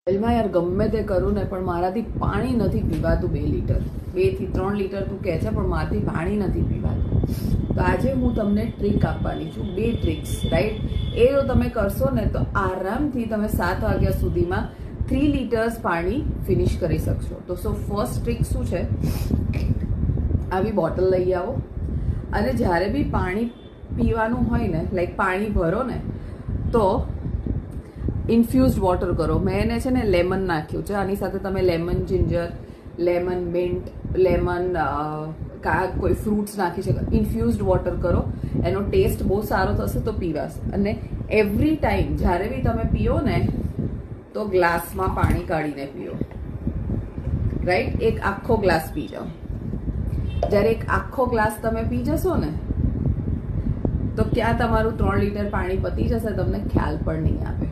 એલમાં યાર ગમે તે કરું ને પણ મારાથી પાણી નથી પીવાતું 2 લીટર 2 થી 3 લીટર તું કહે છે પણ મારાથી પાણી નથી પીવાતું. તો આજે હું તમને ટ્રીક આપવાની છું, 2 ટ્રીક્સ, રાઈટ? એ જો તમે કરશો ને તો આરામથી તમે 7 વાગ્યા સુધીમાં 3 લીટર્સ પાણી ફિનિશ કરી શકશો. તો ફર્સ્ટ ટ્રીક શું છે, આવી બોટલ લઈ આવો અને જ્યારે બી પાણી પીવાનું હોય ને, લાઈક પાણી ભરો ને, તો ઇન્ફ્યુઝડ વોટર કરો. મેં એને છે ને લેમન નાખ્યું છે, આની સાથે તમે lemon ginger, lemon mint, lemon કોઈ ફ્રૂટ્સ નાખી શકો. ઇન્ફ્યુઝડ વોટર કરો, એનો ટેસ્ટ બહુ સારો થશે તો પીવાશે. અને એવરી ટાઈમ જ્યારે બી તમે પીઓ ને તો ગ્લાસમાં પાણી કાઢીને પીઓ, રાઈટ? એક આખો ગ્લાસ પી જાઓ. જ્યારે એક આખો ગ્લાસ તમે પી જશો ને તો ક્યાં તમારું 3 લીટર પાણી પતી જશે તમને ખ્યાલ પણ નહીં આવે.